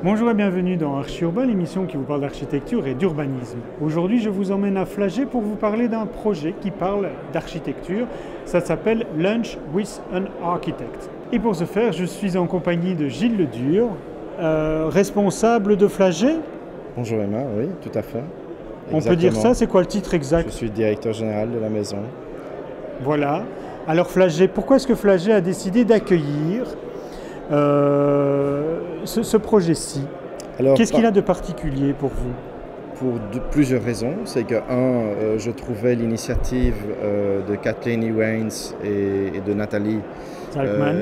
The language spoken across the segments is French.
Bonjour et bienvenue dans Archi Urbain, l'émission qui vous parle d'architecture et d'urbanisme. Aujourd'hui, je vous emmène à Flagey pour vous parler d'un projet qui parle d'architecture. Ça s'appelle Lunch with an Architect. Et pour ce faire, je suis en compagnie de Gilles Ledur, responsable de Flagey. Bonjour Emma, oui, tout à fait. On peut dire ça, c'est quoi le titre exact? Je suis directeur général de la maison. Voilà. Alors Flagey, pourquoi est-ce que Flagey a décidé d'accueillir ce projet-ci? Qu'est-ce qu'il a de particulier pour vous? Pour plusieurs raisons. C'est que, je trouvais l'initiative de Kathleen Ewens et de Nathalie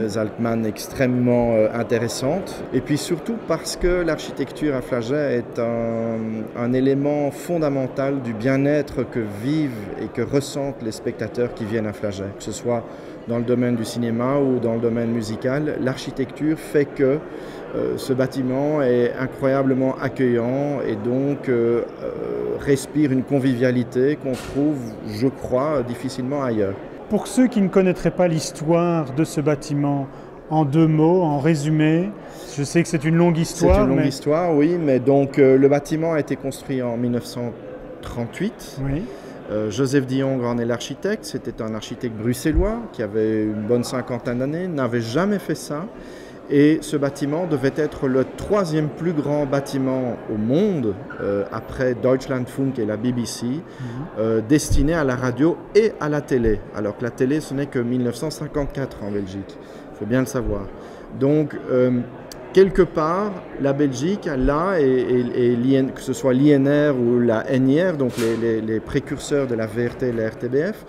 Zalkman extrêmement intéressante. Et puis surtout parce que l'architecture à Flagey est un élément fondamental du bien-être que vivent et que ressentent les spectateurs qui viennent à Flagey. Que ce soit dans le domaine du cinéma ou dans le domaine musical, l'architecture fait que ce bâtiment est incroyablement accueillant et donc respire une convivialité qu'on trouve, je crois, difficilement ailleurs. Pour ceux qui ne connaîtraient pas l'histoire de ce bâtiment, en deux mots, en résumé, je sais que c'est une longue histoire. C'est une longue histoire, oui, mais donc le bâtiment a été construit en 1938. Oui. Joseph Diong en est l'architecte. C'était un architecte bruxellois qui avait une bonne cinquantaine d'années, n'avait jamais fait ça. Et ce bâtiment devait être le troisième plus grand bâtiment au monde, après Deutschlandfunk et la BBC, destiné à la radio et à la télé. Alors que la télé, ce n'est que 1954 en Belgique, il faut bien le savoir. Donc, quelque part, la Belgique, là, que ce soit l'INR ou la NIR, donc les précurseurs de la VRT et la RTBF,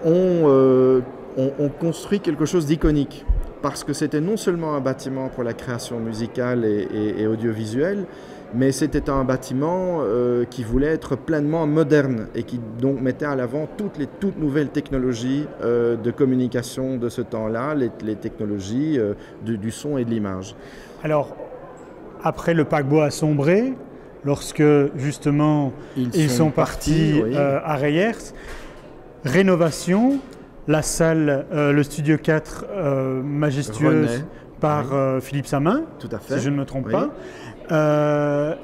ont construit quelque chose d'iconique. Parce que c'était non seulement un bâtiment pour la création musicale et audiovisuelle, mais c'était un bâtiment qui voulait être pleinement moderne et qui donc mettait à l'avant toutes nouvelles technologies de communication de ce temps-là, les technologies du son et de l'image. Alors, après le paquebot a sombré, lorsque justement ils sont partis oui. À Reyers, rénovation. La salle, le studio 4, majestueuse René, par Philippe Samin, tout à fait. Si je ne me trompe pas.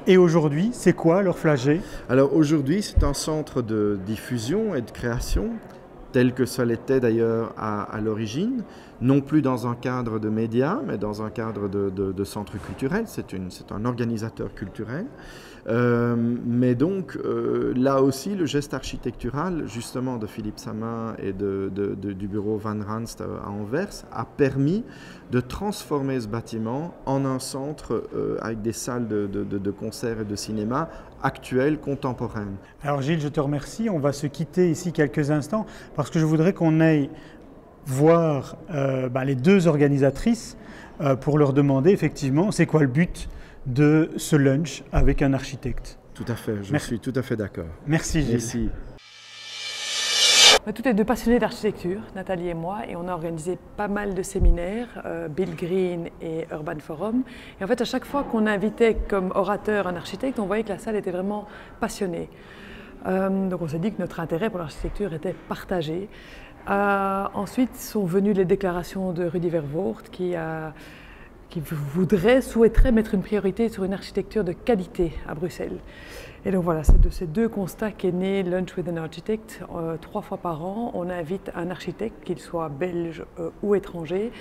Et aujourd'hui, c'est quoi leur Flagey? Alors aujourd'hui, c'est un centre de diffusion et de création, tel que ça l'était d'ailleurs à l'origine, non plus dans un cadre de médias, mais dans un cadre de centre culturel. C'est un organisateur culturel. Mais donc, là aussi, le geste architectural, justement, de Philippe Samin et du bureau Van Ranst à Anvers, a permis de transformer ce bâtiment en un centre avec des salles de concert et de cinéma actuelles, contemporaines. Alors Gilles, je te remercie. On va se quitter ici quelques instants parce que je voudrais qu'on aille voir les deux organisatrices pour leur demander effectivement c'est quoi le but de ce lunch avec un architecte. Tout à fait, je suis tout à fait d'accord. Merci Gilles. Merci. On est toutes les deux passionnées d'architecture, Nathalie et moi, et on a organisé pas mal de séminaires, Bill Green et Urban Forum. Et en fait, à chaque fois qu'on invitait comme orateur un architecte, on voyait que la salle était vraiment passionnée. Donc on s'est dit que notre intérêt pour l'architecture était partagé. Ensuite sont venues les déclarations de Rudy Vervoort qui souhaiterait mettre une priorité sur une architecture de qualité à Bruxelles. Et donc voilà, c'est de ces deux constats qu'est né Lunch with an Architect. 3 fois par an, on invite un architecte, qu'il soit belge ou étranger,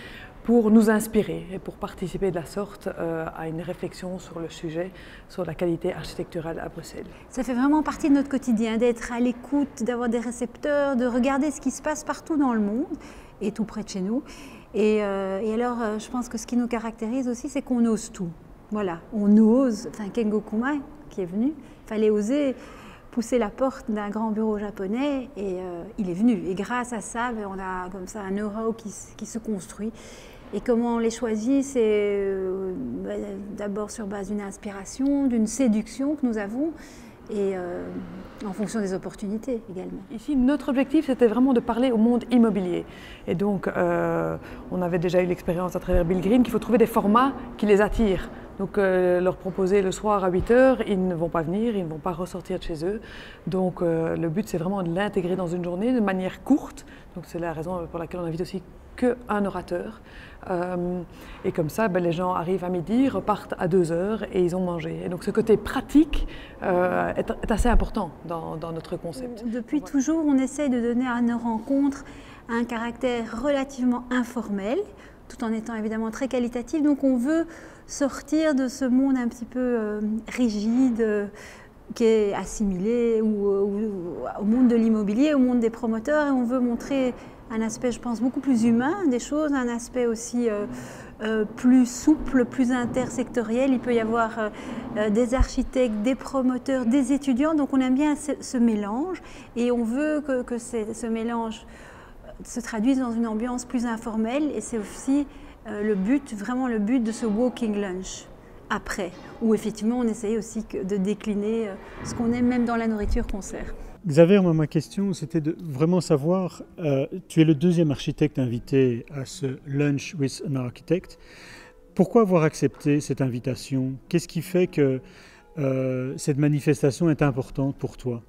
pour nous inspirer et pour participer de la sorte à une réflexion sur le sujet, sur la qualité architecturale à Bruxelles. Ça fait vraiment partie de notre quotidien, d'être à l'écoute, d'avoir des récepteurs, de regarder ce qui se passe partout dans le monde et tout près de chez nous. Et alors, je pense que ce qui nous caractérise aussi, c'est qu'on ose tout. Voilà, on ose. Enfin, Kengo Kuma, qui est venu, il fallait oser pousser la porte d'un grand bureau japonais et il est venu. Et grâce à ça, on a comme ça un know-how qui se construit. Et comment on les choisit, c'est d'abord sur base d'une inspiration, d'une séduction que nous avons. Et en fonction des opportunités également. Ici, notre objectif, c'était vraiment de parler au monde immobilier. Et donc, on avait déjà eu l'expérience à travers Bill Green qu'il faut trouver des formats qui les attirent. Donc leur proposer le soir à 8 heures, ils ne vont pas venir, ils ne vont pas ressortir de chez eux. Donc le but c'est vraiment de l'intégrer dans une journée de manière courte. Donc c'est la raison pour laquelle on invite aussi qu'un orateur. Et comme ça, les gens arrivent à midi, repartent à 2 heures et ils ont mangé. Et donc ce côté pratique est assez important dans notre concept. Depuis toujours, on essaye de donner à nos rencontres un caractère relativement informel, tout en étant évidemment très qualitatif. Donc on veut sortir de ce monde un petit peu rigide, qui est assimilé au monde de l'immobilier, au monde des promoteurs, et on veut montrer un aspect, je pense, beaucoup plus humain des choses, un aspect aussi plus souple, plus intersectoriel. Il peut y avoir des architectes, des promoteurs, des étudiants, donc on aime bien ce mélange et on veut que ce mélange se traduise dans une ambiance plus informelle, et c'est aussi le but, vraiment le but de ce walking lunch après, où effectivement on essaye aussi de décliner ce qu'on aime même dans la nourriture qu'on sert. Xavier, ma question, c'était de vraiment savoir, tu es le deuxième architecte invité à ce Lunch with an Architect. Pourquoi avoir accepté cette invitation? Qu'est-ce qui fait que cette manifestation est importante pour toi?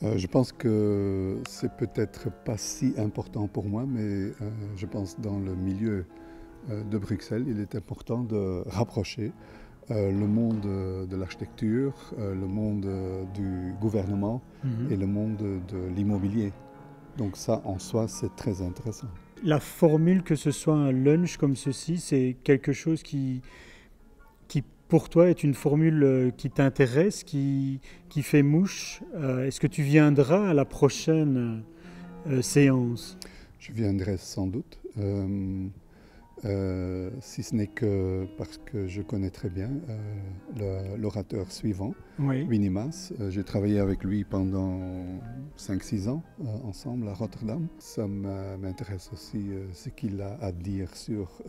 Je pense que c'est peut-être pas si important pour moi, mais je pense dans le milieu de Bruxelles, il est important de rapprocher le monde de l'architecture, le monde du gouvernement et le monde de l'immobilier. Donc ça, en soi, c'est très intéressant. La formule que ce soit un lunch comme ceci, c'est quelque chose qui pour toi est une formule qui t'intéresse, qui fait mouche. Est-ce que tu viendras à la prochaine séance? Je viendrai sans doute. Si ce n'est que parce que je connais très bien l'orateur suivant, Oui. Winnie Maas. J'ai travaillé avec lui pendant 5-6 ans ensemble à Rotterdam. Ça m'intéresse aussi ce qu'il a à dire sur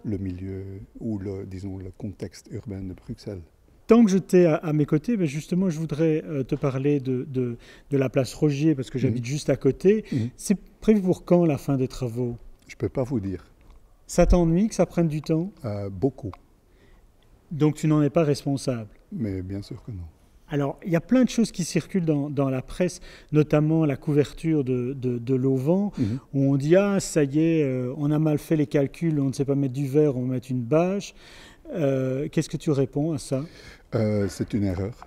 le milieu ou disons, le contexte urbain de Bruxelles. Tant que je t'ai à mes côtés, justement, je voudrais te parler de la place Rogier, parce que j'habite juste à côté. C'est prévu pour quand la fin des travaux? Je ne peux pas vous dire. Ça t'ennuie que ça prenne du temps? Beaucoup. Donc tu n'en es pas responsable? Mais bien sûr que non. Alors, il y a plein de choses qui circulent dans la presse, notamment la couverture de l'Auvent, où on dit « Ah, ça y est, on a mal fait les calculs, on ne sait pas mettre du verre, on va mettre une bâche ». Qu'est-ce que tu réponds à ça? C'est une erreur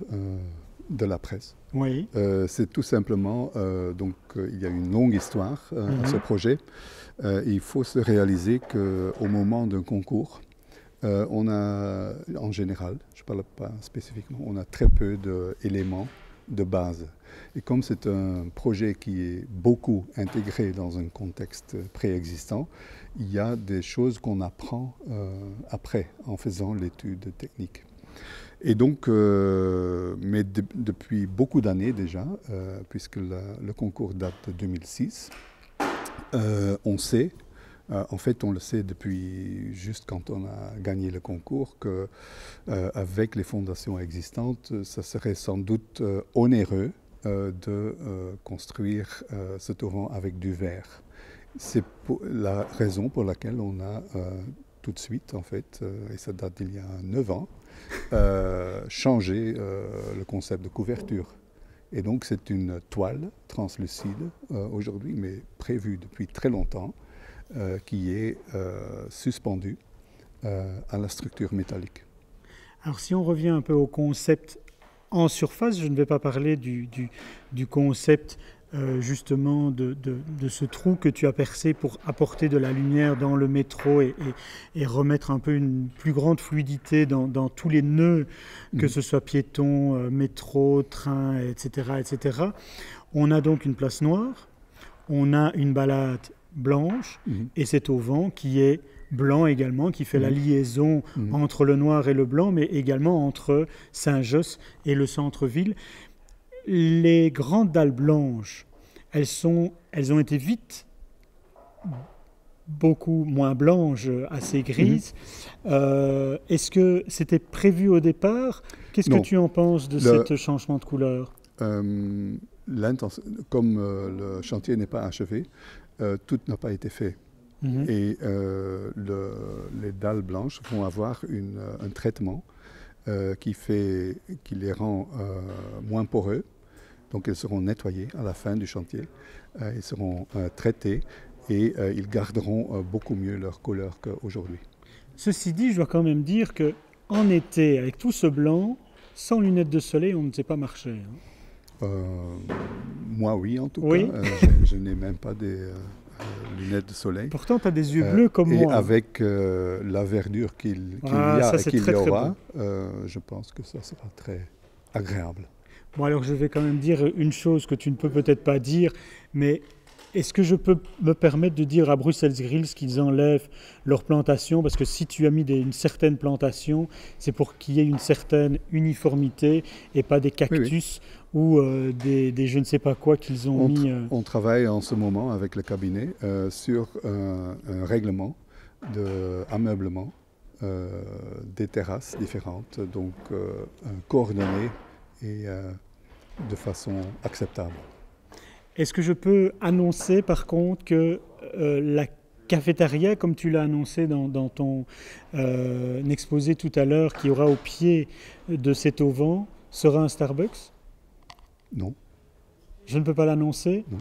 de la presse. Oui. C'est tout simplement, donc il y a une longue histoire à ce projet. Il faut se réaliser qu'au moment d'un concours, on a, en général, je ne parle pas spécifiquement, on a très peu d'éléments de base. Et comme c'est un projet qui est beaucoup intégré dans un contexte préexistant, il y a des choses qu'on apprend après, en faisant l'étude technique. Et donc, mais depuis beaucoup d'années déjà, puisque le concours date de 2006, on sait, en fait on le sait depuis juste quand on a gagné le concours, qu'avec les fondations existantes, ça serait sans doute onéreux de construire ce torrent avec du verre. C'est la raison pour laquelle on a tout de suite, en fait, et ça date d'il y a 9 ans, changé le concept de couverture. Et donc c'est une toile translucide aujourd'hui, mais prévue depuis très longtemps, qui est suspendue à la structure métallique. Alors si on revient un peu au concept en surface, je ne vais pas parler du concept justement de ce trou que tu as percé pour apporter de la lumière dans le métro et remettre un peu une plus grande fluidité dans tous les nœuds, que ce soit piéton, métro, train, etc., etc. On a donc une place noire, on a une balade blanche et cet auvent qui est blanc également, qui fait la liaison entre le noir et le blanc, mais également entre Saint-Josse et le centre-ville. Les grandes dalles blanches, elles ont été vite beaucoup moins blanches, assez grises. Est-ce que c'était prévu au départ? Qu'est-ce que tu en penses de ce changement de couleur? Comme le chantier n'est pas achevé, tout n'a pas été fait. Et les dalles blanches vont avoir un traitement qui les rend moins poreux. Donc elles seront nettoyées à la fin du chantier, ils seront traités et ils garderont beaucoup mieux leur couleur qu'aujourd'hui. Ceci dit, je dois quand même dire qu'en été, avec tout ce blanc, sans lunettes de soleil, on ne sait pas marcher. Moi oui, en tout cas. Je n'ai même pas des lunettes de soleil. Pourtant, tu as des yeux bleus comme moi. Et avec la verdure qu'il y aura, je pense que ça sera très agréable. Bon, alors je vais quand même dire une chose que tu ne peux peut-être pas dire, mais est-ce que je peux me permettre de dire à Brussels Grills qu'ils enlèvent leur plantation? Parce que si tu as mis une certaine plantation, c'est pour qu'il y ait une certaine uniformité et pas des cactus ou des je ne sais pas quoi qu'ils ont mis. On travaille en ce moment avec le cabinet sur un règlement d'ameublement des terrasses différentes, donc coordonnées et de façon acceptable. Est-ce que je peux annoncer par contre que la cafétéria, comme tu l'as annoncé dans ton exposé tout à l'heure, qui aura au pied de cet auvent, sera un Starbucks? Non. Je ne peux pas l'annoncer? Non.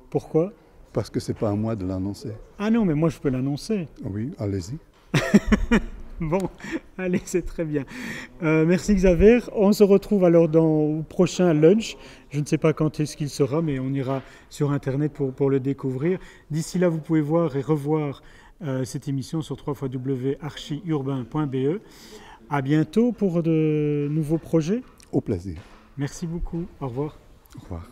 Pourquoi? Parce que ce n'est pas à moi de l'annoncer. Ah non, mais moi je peux l'annoncer. Oui, allez-y. Bon, allez, c'est très bien. Merci Xavier. On se retrouve alors au prochain lunch. Je ne sais pas quand est-ce qu'il sera, mais on ira sur Internet pour le découvrir. D'ici là, vous pouvez voir et revoir cette émission sur www.archiurbain.be. À bientôt pour de nouveaux projets. Au plaisir. Merci beaucoup. Au revoir. Au revoir.